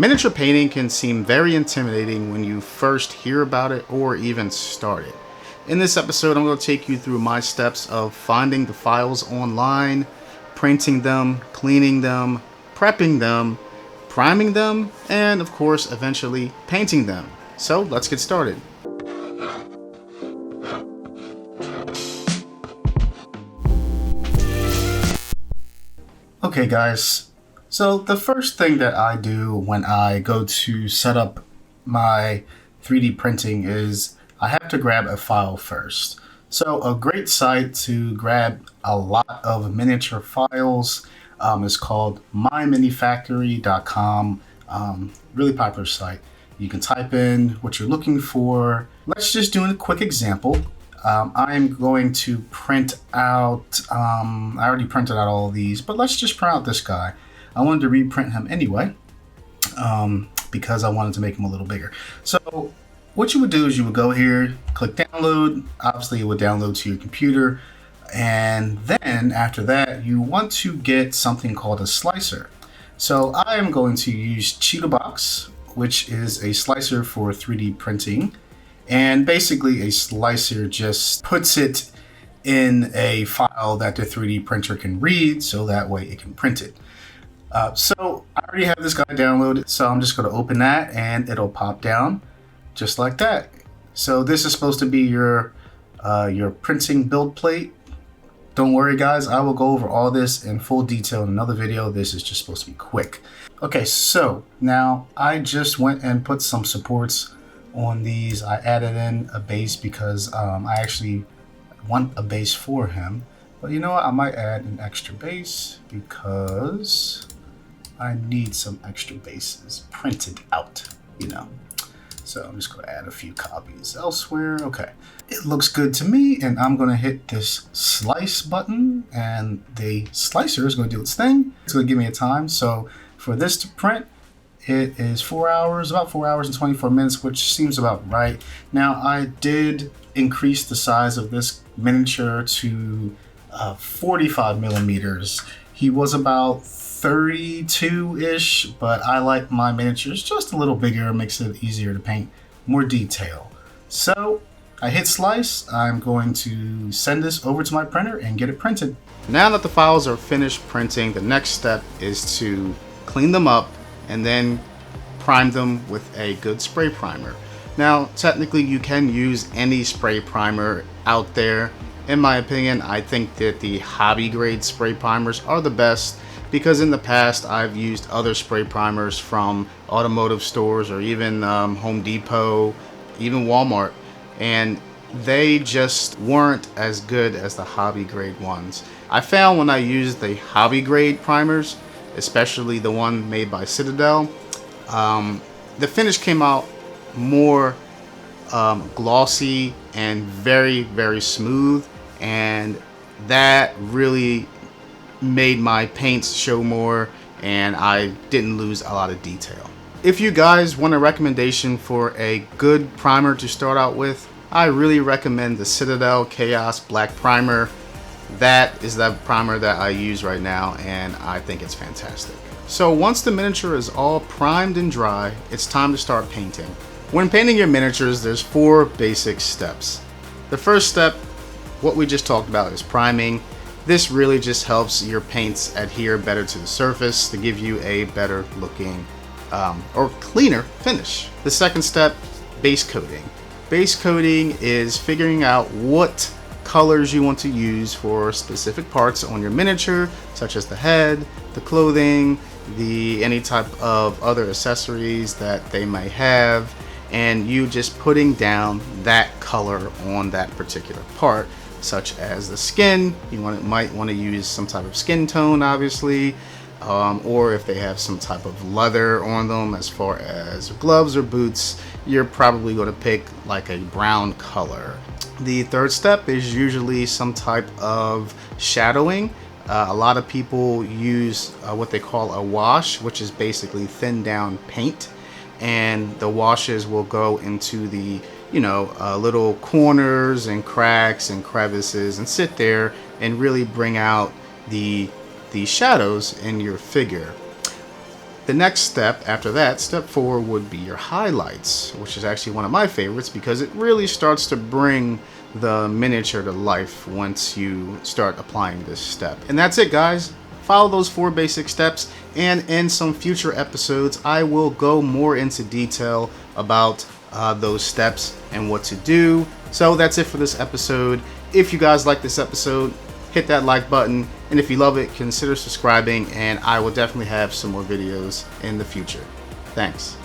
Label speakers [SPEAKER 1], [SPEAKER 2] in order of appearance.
[SPEAKER 1] Miniature painting can seem very intimidating when you first hear about it or even start it. In this episode, I'm going to take you through my steps of finding the files online, printing them, cleaning them, prepping them, priming them, and of course, eventually painting them. So let's get started. Okay guys, so the first thing that I do when I go to set up my 3D printing is I have to grab a file first. So a great site to grab a lot of miniature files is called myminifactory.com. Really popular site. You can type in what you're looking for. Let's just do a quick example. I'm going to print out, I already printed out all of these, but let's just print out this guy. I wanted to reprint him anyway, because I wanted to make him a little bigger. So what you would do is you would go here, click download. Obviously it would download to your computer. And then after that, you want to get something called a slicer. So I am going to use CheetahBox, which is a slicer for 3D printing. And basically a slicer just puts it in a file that the 3D printer can read, so that way it can print it. So I already have this guy downloaded, so I'm just going to open that and it'll pop down just like that. So this is supposed to be your printing build plate. Don't worry guys, I will go over all this in full detail in another video. This is just supposed to be quick. Okay, so now I just went and put some supports on these. I added in a base because I actually want a base for him. But you know what? I might add an extra base because I need some extra bases printed out, you know. So I'm just going to add a few copies elsewhere. Okay, it looks good to me, and I'm going to hit this slice button, and the slicer is going to do its thing. It's going to give me a time. So for this to print, it is 4 hours, about 4 hours and 24 minutes, which seems about right. Now, I did increase the size of this miniature to 45 millimeters. He was about 32-ish, but I like my miniatures just a little bigger. It makes it easier to paint, more detail. So I hit slice. I'm going to send this over to my printer and get it printed. Now that the files are finished printing, the next step is to clean them up and then prime them with a good spray primer. Now, technically you can use any spray primer out there. In my opinion, I think that the hobby grade spray primers are the best because in the past I've used other spray primers from automotive stores or even Home Depot, even Walmart, and they just weren't as good as the hobby grade ones. I found when I used the hobby grade primers, especially the one made by Citadel, the finish came out more glossy and very, very smooth, and that really made my paints show more, and I didn't lose a lot of detail. If you guys want a recommendation for a good primer to start out with, I really recommend the Citadel Chaos Black Primer. That is the primer that I use right now, and I think it's fantastic. So once the miniature is all primed and dry, it's time to start painting. When painting your miniatures, there's 4 basic steps. The first step, what we just talked about, is priming. This really just helps your paints adhere better to the surface to give you a better looking or cleaner finish. The second step, base coating. Base coating is figuring out what colors you want to use for specific parts on your miniature, such as the head, the clothing, any type of other accessories that they may have, and you just putting down that color on that particular part, such as the skin. You might want to use some type of skin tone, obviously, or if they have some type of leather on them as far as gloves or boots, you're probably going to pick like a brown color. The third step is usually some type of shadowing. A lot of people use what they call a wash, which is basically thin down paint, and the washes will go into the little corners and cracks and crevices and sit there and really bring out the shadows in your figure. The next step after that, step 4, would be your highlights, which is actually one of my favorites because it really starts to bring the miniature to life once you start applying this step. And that's it, guys. Follow those 4 basic steps, and in some future episodes I will go more into detail about those steps and what to do. So that's it for this episode. If you guys like this episode, hit that like button, and if you love it, consider subscribing, and I will definitely have some more videos in the future. Thanks.